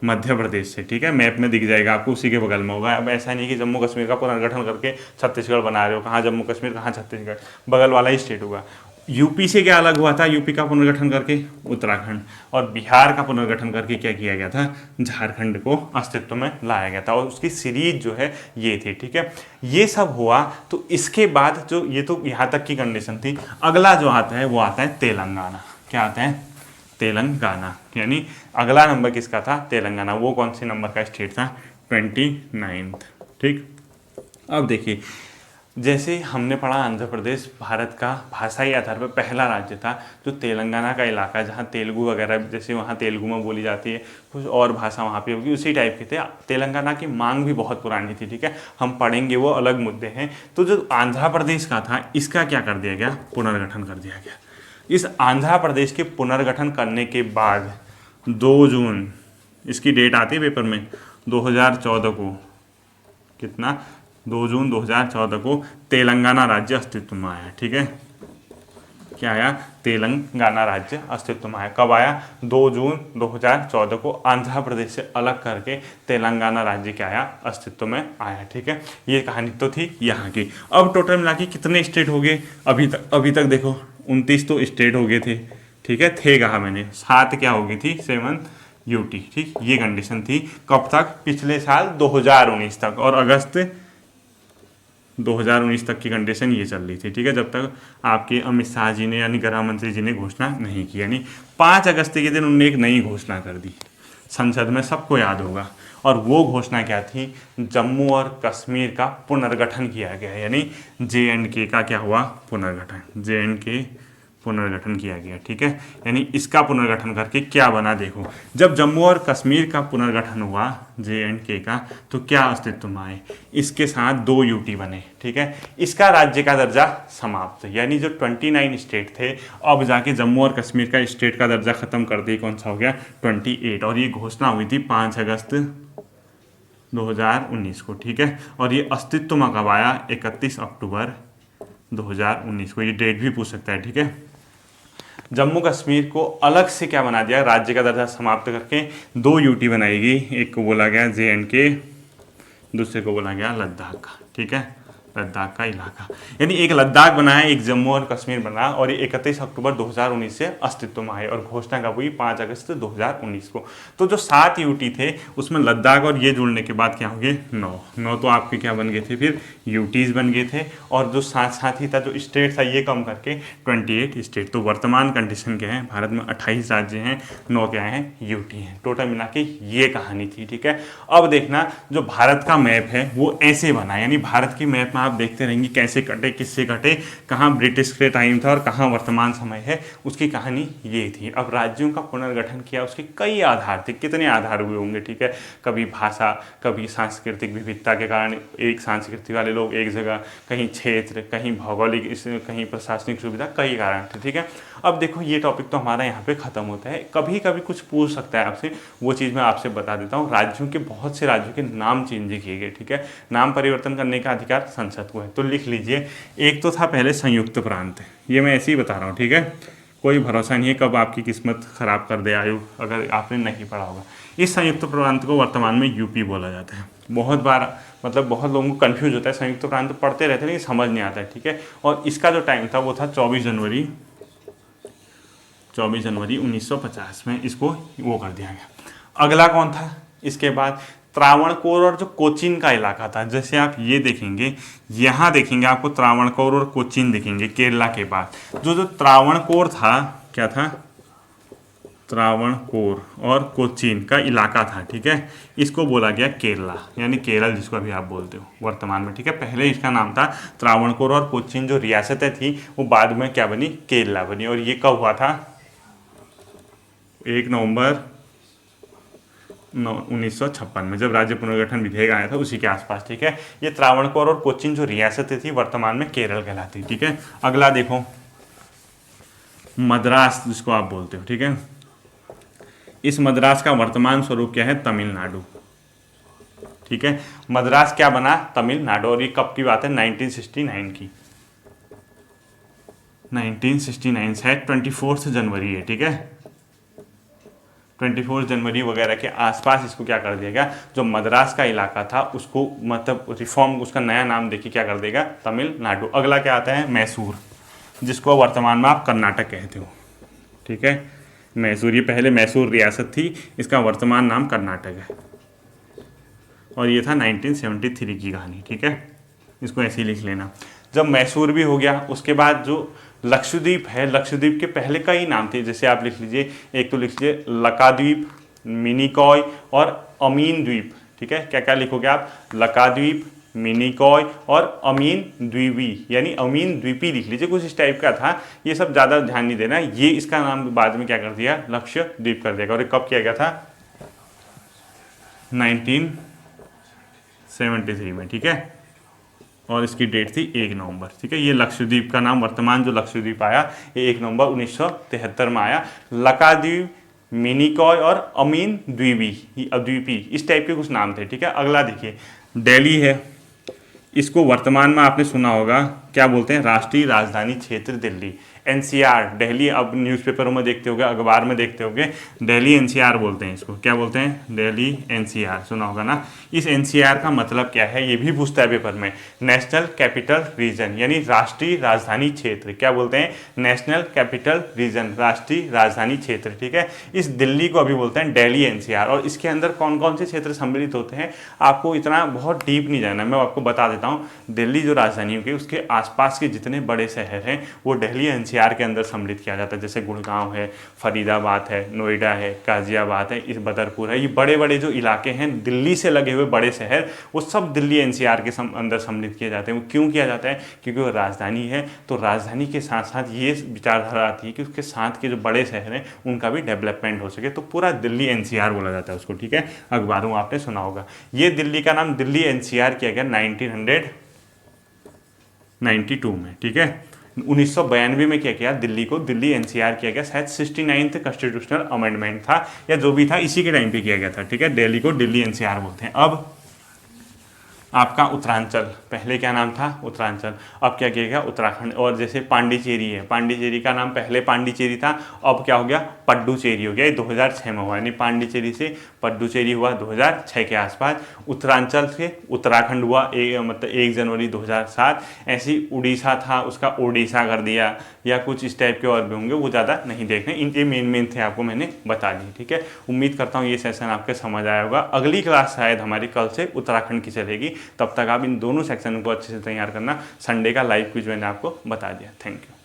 मध्य प्रदेश से। ठीक है, मैप में दिख जाएगा आपको, उसी के बगल में होगा। अब ऐसा नहीं कि जम्मू कश्मीर का पुनर्गठन करके छत्तीसगढ़ बना रहे हो, कहाँ जम्मू कश्मीर कहाँ छत्तीसगढ़, बगल वाला ही स्टेट होगा। यूपी से क्या अलग हुआ था, यूपी का पुनर्गठन करके उत्तराखंड, और बिहार का पुनर्गठन करके क्या किया गया था, झारखंड को अस्तित्व में लाया गया था। और उसकी सीरीज जो है ये थी। ठीक है, ये सब हुआ। तो इसके बाद जो ये तो यहाँ तक की कंडीशन थी। अगला जो आता है वो आता है तेलंगाना। क्या आता है, तेलंगाना। यानी अगला नंबर किसका था, तेलंगाना। वो कौन से नंबर का स्टेट था, 29th। ठीक, अब देखिए, जैसे हमने पढ़ा आंध्र प्रदेश भारत का भाषाई आधार पर पहला राज्य था, जो तेलंगाना का इलाका जहाँ तेलुगु वगैरह, जैसे वहाँ तेलुगु में बोली जाती है, कुछ और भाषा वहाँ पे होगी, उसी टाइप के थे। तेलंगाना की मांग भी बहुत पुरानी थी। ठीक है, हम पढ़ेंगे, वो अलग मुद्दे हैं। तो जो आंध्र प्रदेश का था, इसका क्या कर दिया गया, पुनर्गठन कर दिया गया। इस आंध्र प्रदेश के पुनर्गठन करने के बाद 2 जून, इसकी डेट आती है पेपर में, 2014 को, कितना, 2 जून 2014 को तेलंगाना राज्य अस्तित्व में आया। ठीक है, क्या आया, तेलंगाना राज्य अस्तित्व में आया। कब आया, 2 जून 2014 को आंध्र प्रदेश से अलग करके तेलंगाना राज्य क्या आया, अस्तित्व में आया। ठीक है, ये कहानी तो थी यहाँ की। अब टोटल मिला के कितने स्टेट हो गए अभी तक देखो, 29 तो स्टेट हो गए थे। ठीक है, थे कहा मैंने, 7 क्या हो गई थी, 7 यूटी। ठीक, ये कंडीशन थी कब तक, पिछले साल 2019 तक, और अगस्त 2019 तक की कंडीशन ये चल रही थी। ठीक है, जब तक आपके अमित शाह जी ने यानी गृह मंत्री जी ने घोषणा नहीं की। यानी 5 अगस्त के दिन उन्होंने एक नई घोषणा कर दी संसद में, सबको याद होगा। और वो घोषणा क्या थी, जम्मू और कश्मीर का पुनर्गठन किया गया। यानी JNK का क्या हुआ, पुनर्गठन, JNK पुनर्गठन किया गया। ठीक है, यानी इसका पुनर्गठन करके क्या बना, देखो, जब जम्मू और कश्मीर का पुनर्गठन हुआ JNK का, तो क्या अस्तित्व में आए, इसके साथ 2 यूटी बने। ठीक है, इसका राज्य का दर्जा समाप्त, यानी जो 29 स्टेट थे, अब जाके जम्मू और कश्मीर का स्टेट का दर्जा खत्म कर दिए, कौन सा हो गया, 28। और ये घोषणा हुई थी 5 अगस्त 2019 को। ठीक है, और ये अस्तित्व में कब आया, 31 अक्टूबर 2019 को। ये डेट भी पूछ सकता है। ठीक है, जम्मू कश्मीर को अलग से क्या बना दिया, राज्य का दर्जा समाप्त करके 2 यूटी बनाएगी। एक को बोला गया JNK, दूसरे को बोला गया लद्दाख का। ठीक है, लद्दाख का इलाका, यानी एक लद्दाख बनाया, एक जम्मू और कश्मीर बना, और ये 31 अक्टूबर 2019 से अस्तित्व में आए। और घोषणा कब हुई, 5 अगस्त 2019 को। तो जो 7 यूटी थे, उसमें लद्दाख और ये जुड़ने के बाद क्या हो गए, 9 तो आपके क्या बन गए थे, फिर यूटीज बन गए थे। और जो साथ ही था, जो स्टेट था, ये कम करके 28 स्टेट। तो वर्तमान कंडीशन क्या है, भारत में 28 राज्य हैं, 9 क्या हैं, यूटी हैं। टोटल मिला के ये कहानी थी। ठीक है, अब देखना, जो भारत का मैप है वो ऐसे बना, यानी भारत की मैप में आप देखते रहेंगे कैसे कटे, किससे कटे, कहाँ ब्रिटिश के टाइम था और कहाँ वर्तमान समय है, उसकी कहानी ये थी। अब राज्यों का पुनर्गठन किया, उसके कई आधार थे, कितने आधार हुए होंगे। ठीक है, कभी भाषा, कभी सांस्कृतिक विविधता के कारण एक संस्कृति वाले लोग एक जगह, कहीं क्षेत्र, कहीं भौगोलिक, कहीं प्रशासनिक सुविधा, कई कारण थे। ठीक है, अब देखो, ये टॉपिक तो हमारा यहाँ पे खत्म होता है। कभी कभी कुछ पूछ सकता है आपसे, वो चीज़ मैं आपसे बता देता हूँ। राज्यों के, बहुत से राज्यों के नाम चेंज किए गए। ठीक है, नाम परिवर्तन करने का अधिकार संसद को है। तो लिख लीजिए, एक तो था पहले संयुक्त प्रांत, ये मैं ऐसे ही बता रहा हूँ। ठीक है, कोई भरोसा नहीं है कब आपकी किस्मत खराब कर दे आयु, अगर आपने नहीं पढ़ा होगा। इस संयुक्त प्रांत को वर्तमान में यूपी बोला जाता है। बहुत बार मतलब बहुत लोगों को कंफ्यूज होता है, संयुक्त प्रांत पढ़ते रहते हैं लेकिन समझ नहीं आता है। ठीक है, और इसका जो टाइम था वो था 24 जनवरी 1950 में इसको वो कर दिया गया। अगला कौन था, इसके बाद त्रावणकोर और जो कोचीन का इलाका था। जैसे आप ये देखेंगे, यहाँ देखेंगे आपको त्रावणकोर और कोचीन दिखेंगे केरला के पास। जो त्रावणकोर था, क्या था, त्रावणकोर और कोचीन का इलाका था। ठीक है, इसको बोला गया केरला, यानी केरल जिसको अभी आप बोलते हो वर्तमान में। ठीक है, पहले इसका नाम था त्रावणकोर और कोचीन, जो रियासतें थी वो बाद में क्या बनी, केरला बनी। और ये कब हुआ था, 1 नवंबर 1956 में, जब राज्य पुनर्गठन विधेयक आया था उसी के आसपास। ठीक है, ये त्रावणकोर और कोचीन जो रियासतें थी वर्तमान में केरल कहलाती। ठीक है, अगला देखो, मद्रास जिसको आप बोलते हो। ठीक है, इस मद्रास का वर्तमान स्वरूप क्या है, तमिलनाडु। ठीक है, मद्रास क्या बना, तमिलनाडु। और ये कब की बात है, 1969 की। 1969 शायद 24 जनवरी है, ठीक है, 24 जनवरी वगैरह के आसपास इसको क्या कर दिया गया, जो मद्रास का इलाका था उसको मतलब रिफॉर्म, उसका नया नाम देखिए क्या कर देगा, तमिलनाडु। अगला क्या आता है, मैसूर, जिसको वर्तमान में आप कर्नाटक कहते हो, ठीक है, मैसूर, ये पहले मैसूर रियासत थी, इसका वर्तमान नाम कर्नाटक है, और ये था 1973 की कहानी, ठीक है, इसको ऐसे ही लिख लेना। जब मैसूर भी हो गया, उसके बाद जो लक्षद्वीप है, लक्षद्वीप के पहले कई नाम थे, जैसे आप लिख लीजिए, एक तो लिख लीजिए लकाद्वीप, मिनिकॉय और अमीन द्वीप, ठीक है, क्या क्या लिखोगे आप, लकाद्वीप, मिनिकॉय और अमीन द्वीपी, यानी अमीन द्वीपी लिख लीजिए, कुछ इस टाइप का था, ये सब ज़्यादा ध्यान नहीं देना, ये इसका नाम बाद में क्या कर दिया, लक्षद्वीप कर दिया। और ये कब किया गया था, 1973 में, ठीक है, और इसकी डेट थी 1 नवंबर, ठीक है, ये लक्षद्वीप का नाम, वर्तमान जो लक्षद्वीप आया ये 1 नवंबर 1973 में आया। लकाद्वीप, मिनिकॉय और अमीन द्वीपी, इस टाइप के कुछ नाम थे, ठीक है। अगला देखिए, दिल्ली है, इसको वर्तमान में आपने सुना होगा, क्या बोलते हैं, राष्ट्रीय राजधानी क्षेत्र दिल्ली, एनसीआर, दिल्ली, अब न्यूज़पेपरों में देखते होगे, अखबार में देखते होगे, दिल्ली एनसीआर बोलते हैं इसको, क्या बोलते हैं, दिल्ली एनसीआर, सुना होगा ना। इस एनसीआर का मतलब क्या है, ये भी पूछता है पेपर में, नेशनल कैपिटल रीजन, यानी राष्ट्रीय राजधानी क्षेत्र, क्या बोलते हैं, नेशनल कैपिटल रीजन, राष्ट्रीय राजधानी क्षेत्र, ठीक है। इस दिल्ली को अभी बोलते हैं दिल्ली एनसीआर, और इसके अंदर कौन कौन से क्षेत्र सम्मिलित होते हैं, आपको इतना बहुत डीप नहीं जाना, मैं आपको बता देता हूँ। दिल्ली जो राजधानी होगी, उसके आसपास के जितने बड़े शहर हैं वो दिल्ली एनसीआर के अंदर सम्मिलित किया जाता है, जैसे गुड़गांव है, फरीदाबाद है, नोएडा है, गाजियाबाद है, इस बदरपुर है, ये बड़े बड़े जो इलाके हैं दिल्ली से लगे हुए बड़े शहर, वो सब दिल्ली एनसीआर के अंदर सम्मिलित किए जाते हैं। वो क्यों किया जाता है, क्योंकि वो राजधानी है, तो राजधानी के साथ साथ ये विचारधारा आती है कि उसके साथ के जो बड़े शहर हैं उनका भी डेवलपमेंट हो सके, तो पूरा दिल्ली एनसीआर बोला जाता है उसको, ठीक है। अखबारों में आपने सुना होगा, ये दिल्ली का नाम दिल्ली एनसीआर किया गया 1992 में, ठीक है। 1992 में क्या किया, दिल्ली को दिल्ली एनसीआर किया गया, शायद 69th कॉन्स्टिट्यूशनल अमेंडमेंट था या जो भी था, इसी के टाइम पे किया गया था, ठीक है। दिल्ली को दिल्ली एनसीआर बोलते हैं। अब आपका उत्तरांचल, पहले क्या नाम था, उत्तरांचल, अब क्या किया गया, उत्तराखंड। और जैसे पांडिचेरी है, पांडिचेरी का नाम पहले पांडिचेरी था, अब क्या हो गया, पड्डुचेरी हो गया, ये 2006 में हुआ, यानी पांडिचेरी से पड्डुचेरी हुआ 2006 के आसपास। उत्तरांचल से उत्तराखंड हुआ मतलब 1 जनवरी 2007। ऐसे ही उड़ीसा था, उसका ओडिशा कर दिया, या कुछ इस टाइप के और भी होंगे, वो ज़्यादा नहीं देखने, इनके मेन थे, आपको मैंने बता दी, ठीक है। उम्मीद करता हूँ ये सेशन आपके समझ आया होगा। अगली क्लास शायद हमारी कल से उत्तराखंड की चलेगी, तब तक आप इन दोनों सेक्शन को अच्छे से तैयार करना। संडे का लाइव क्विज मैंने आपको बता दिया। Thank you.